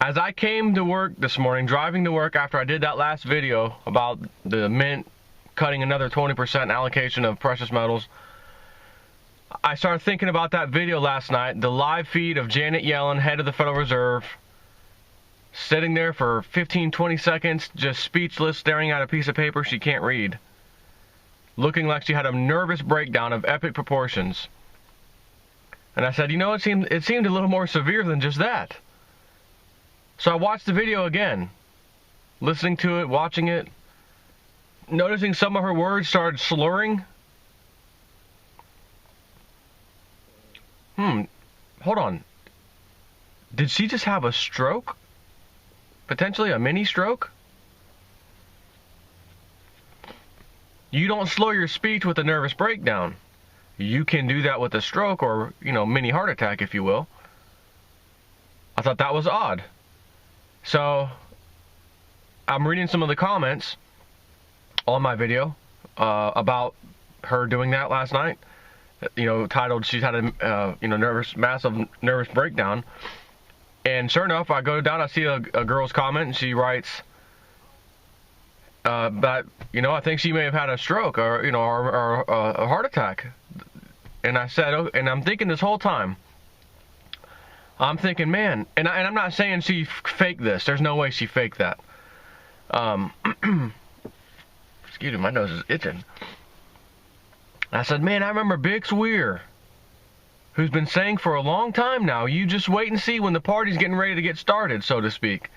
As I came to work this morning, driving to work after I did that last video about the Mint cutting another 20% allocation of precious metals, I started thinking about that video last night, the live feed of Janet Yellen, head of the Federal Reserve, sitting there for 15, 20 seconds, just speechless, staring at a piece of paper she can't read, looking like she had a nervous breakdown of epic proportions. And I said, you know, it seemed a little more severe than just that. So I watched the video again, listening to it, watching it, noticing some of her words started slurring. Hold on. Did she just have a stroke? Potentially a mini stroke? You don't slow your speech with a nervous breakdown. You can do that with a stroke or, mini heart attack, if you will. I thought that was odd. So, I'm reading some of the comments on my video about her doing that last night. Titled, she's had a, massive nervous breakdown. And sure enough, I go down, I see a girl's comment, and she writes, that, I think she may have had a stroke or a heart attack. And I said, oh, and I'm thinking this whole time, man, and I'm not saying she faked this. There's no way she faked that. Excuse me, my nose is itching. I said, man, I remember Bix Weir, who's been saying for a long time now, you just wait and see when the party's getting ready to get started, so to speak.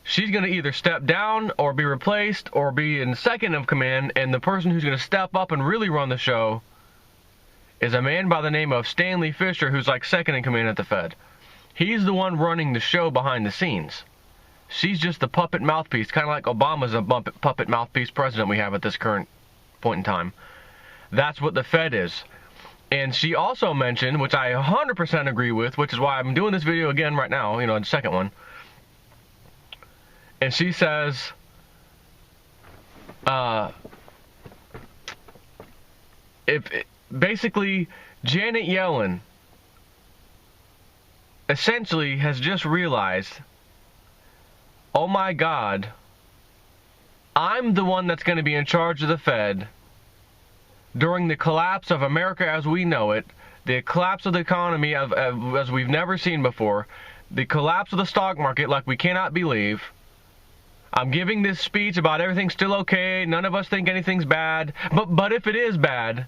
She's going to either step down or be replaced or be in second of command, and the person who's going to step up and really run the show is a man by the name of Stanley Fischer, who's like second in command at the Fed. He's the one running the show behind the scenes. She's just the puppet mouthpiece, kind of like Obama's a puppet mouthpiece president we have at this current point in time. That's what the Fed is. And she also mentioned, which I 100% agree with, which is why I'm doing this video again right now, the second one. And she says, basically, Janet Yellen essentially has just realized, oh my God, I'm the one that's going to be in charge of the Fed during the collapse of America as we know it, the collapse of the economy as we've never seen before, the collapse of the stock market like we cannot believe. I'm giving this speech about everything's still okay, none of us think anything's bad, but if it is bad,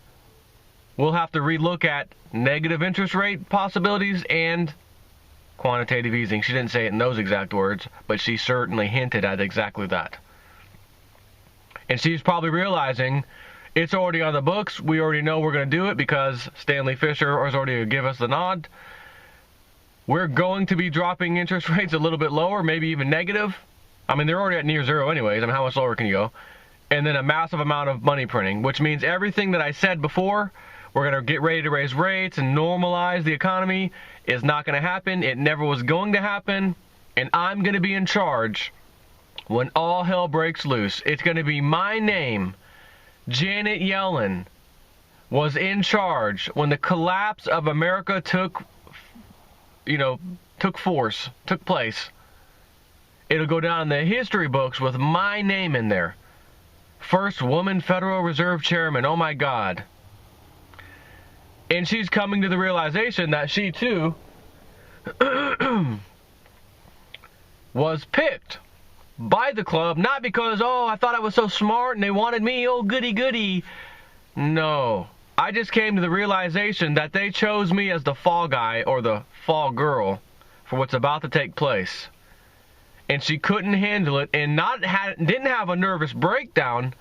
we'll have to relook at negative interest rate possibilities and quantitative easing. She didn't say it in those exact words, but she certainly hinted at exactly that. And she's probably realizing it's already on the books. We already know we're going to do it because Stanley Fischer has already given us the nod. We're going to be dropping interest rates a little bit lower, maybe even negative. I mean, they're already at near zero anyways. I mean, how much lower can you go? And then a massive amount of money printing, which means everything that I said before, we're going to get ready to raise rates and normalize the economy, is not going to happen. It never was going to happen. And I'm going to be in charge when all hell breaks loose. It's going to be my name. Janet Yellen was in charge when the collapse of America took place. It'll go down in the history books with my name in there. First woman Federal Reserve Chairman. Oh my God. And she's coming to the realization that she too was picked by the club, not because, oh, I thought I was so smart and they wanted me, oh, goody goody. No. I just came to the realization that they chose me as the fall guy or the fall girl for what's about to take place. And she couldn't handle it and didn't have a nervous breakdown.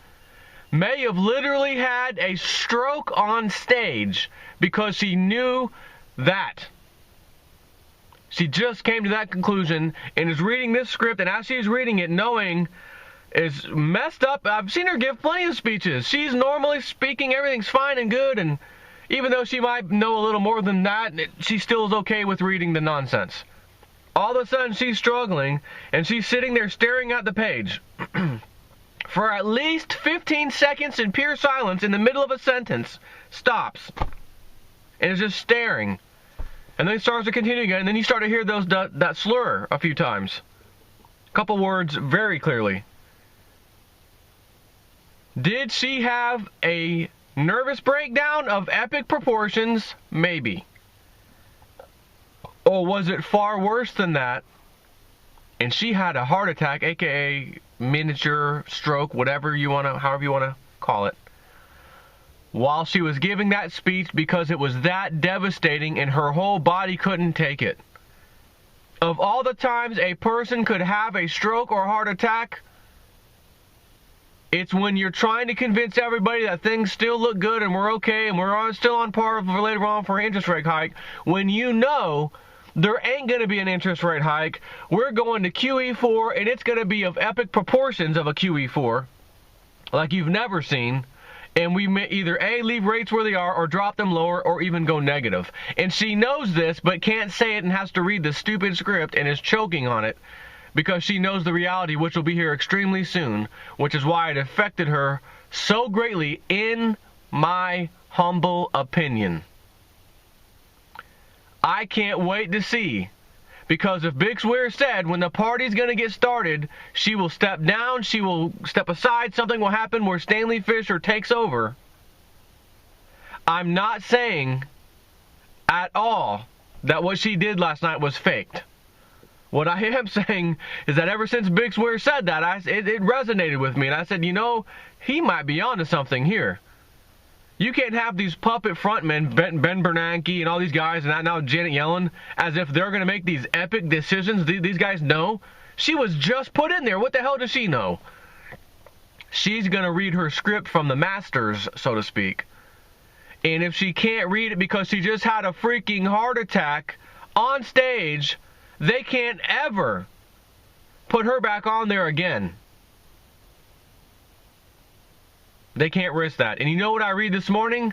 May have literally had a stroke on stage because she knew that. She just came to that conclusion and is reading this script, and as she's reading it, knowing is messed up. I've seen her give plenty of speeches. She's normally speaking, everything's fine and good, and even though she might know a little more than that, she still is okay with reading the nonsense. All of a sudden, she's struggling, and she's sitting there staring at the page for at least 15 seconds in pure silence in the middle of a sentence, stops, and is just staring. And then it starts to continue again, and then you start to hear that slur a few times. A couple words very clearly. Did she have a nervous breakdown of epic proportions? Maybe. Or was it far worse than that? And she had a heart attack, aka miniature stroke, however you want to call it, while she was giving that speech because it was that devastating and her whole body couldn't take it. Of all the times a person could have a stroke or a heart attack, it's when you're trying to convince everybody that things still look good and we're okay and we're still on par for later on for an interest rate hike, when you know there ain't going to be an interest rate hike. We're going to QE4, and it's going to be of epic proportions of a QE4, like you've never seen. And we may either A, leave rates where they are, or drop them lower, or even go negative. And she knows this, but can't say it and has to read the stupid script and is choking on it because she knows the reality, which will be here extremely soon, which is why it affected her so greatly, in my humble opinion. I can't wait to see, because if Big Swear said when the party's going to get started, she will step down, she will step aside, something will happen where Stanley Fischer takes over. I'm not saying at all that what she did last night was faked. What I am saying is that ever since Big Swear said that, it resonated with me, and I said, you know, he might be onto something here. You can't have these puppet frontmen, Ben Bernanke and all these guys, and now Janet Yellen, as if they're going to make these epic decisions. These guys know. She was just put in there. What the hell does she know? She's going to read her script from the masters, so to speak. And if she can't read it because she just had a freaking heart attack on stage, they can't ever put her back on there again. They can't risk that. And you know what I read this morning?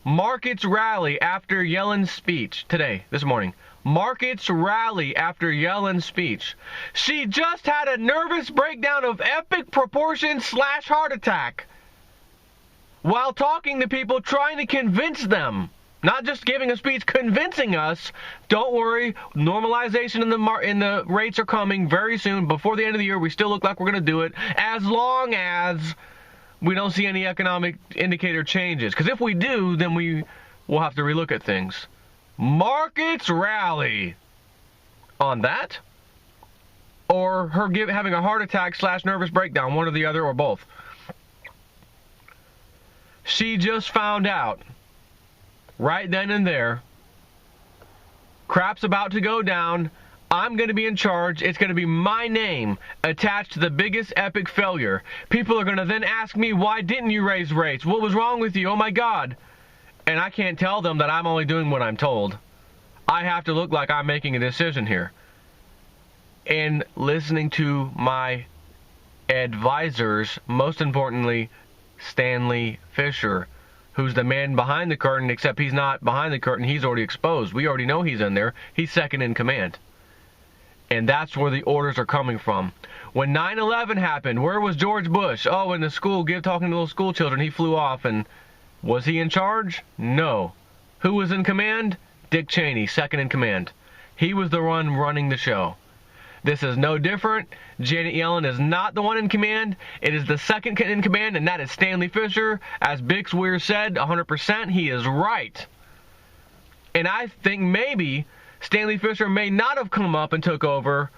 Markets rally after Yellen's speech this morning. Markets rally after Yellen's speech. She just had a nervous breakdown of epic proportions / heart attack while talking to people, trying to convince them. Not just giving a speech, convincing us, don't worry, normalization in the rates are coming very soon. Before the end of the year, we still look like we're going to do it, as long as we don't see any economic indicator changes. Because if we do, then we will have to relook at things. Markets rally on that, or her having a heart attack / nervous breakdown, one or the other, or both. She just found out right then and there, crap's about to go down. I'm going to be in charge. It's going to be my name attached to the biggest epic failure. People are going to then ask me, why didn't you raise rates? What was wrong with you? Oh my God. And I can't tell them that I'm only doing what I'm told. I have to look like I'm making a decision here. And listening to my advisors, most importantly, Stanley Fischer, who's the man behind the curtain, except he's not behind the curtain. He's already exposed. We already know he's in there. He's second in command. And that's where the orders are coming from. When 9/11 happened, where was George Bush? Oh, in the school, talking to little school children. He flew off. And was he in charge? No. Who was in command? Dick Cheney, second in command. He was the one running the show. This is no different. Janet Yellen is not the one in command. It is the second in command, and that is Stanley Fischer. As Big Swear said, 100%, he is right. And I think maybe Stanley Fischer may not have come up and took over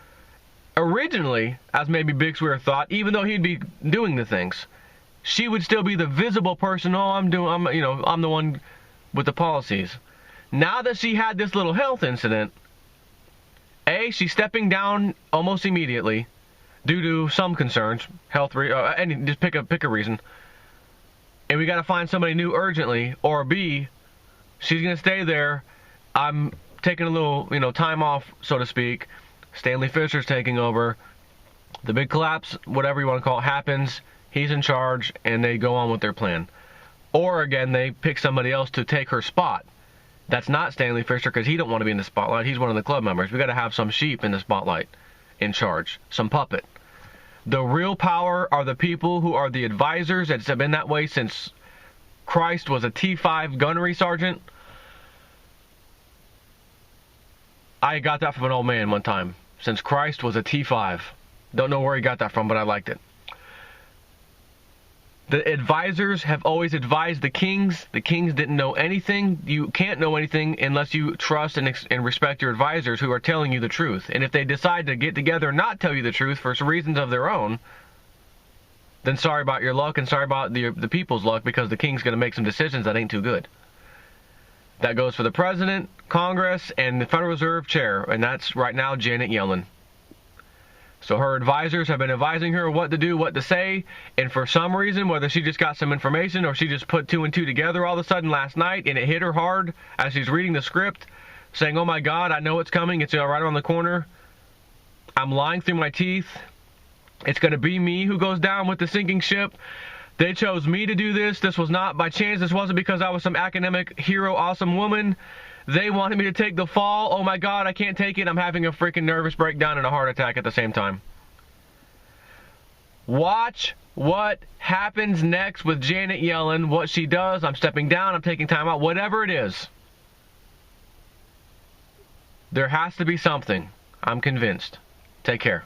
originally, as maybe Big Swear thought, even though he'd be doing the things. She would still be the visible person. Oh, I'm the one with the policies. Now that she had this little health incident, she's stepping down almost immediately due to some concerns, just pick a reason. And we got to find somebody new urgently. Or B, she's going to stay there. I'm taking a little, time off, so to speak. Stanley Fischer's taking over. The big collapse, whatever you want to call it, happens. He's in charge, and they go on with their plan. Or again, they pick somebody else to take her spot. That's not Stanley Fischer, because he don't want to be in the spotlight. He's one of the club members. We got to have some sheep in the spotlight, in charge, some puppet. The real power are the people who are the advisors. It's been that way since Christ was a T5 gunnery sergeant. I got that from an old man one time. Since Christ was a T5. Don't know where he got that from, but I liked it. The advisors have always advised the kings. The kings didn't know anything. You can't know anything unless you trust and respect your advisors who are telling you the truth. And if they decide to get together and not tell you the truth for some reasons of their own, then sorry about your luck and sorry about the people's luck, because the king's going to make some decisions that ain't too good. That goes for the president, Congress, and the Federal Reserve chair, and that's right now Janet Yellen. So her advisors have been advising her what to do, what to say, and for some reason, whether she just got some information or she just put two and two together all of a sudden last night and it hit her hard as she's reading the script, saying, oh my God, I know it's coming, it's right around the corner, I'm lying through my teeth, it's going to be me who goes down with the sinking ship, they chose me to do this, this was not by chance, this wasn't because I was some academic hero, awesome woman, they wanted me to take the fall. Oh my God, I can't take it. I'm having a freaking nervous breakdown and a heart attack at the same time. Watch what happens next with Janet Yellen, what she does. I'm stepping down, I'm taking time out, whatever it is. There has to be something. I'm convinced. Take care.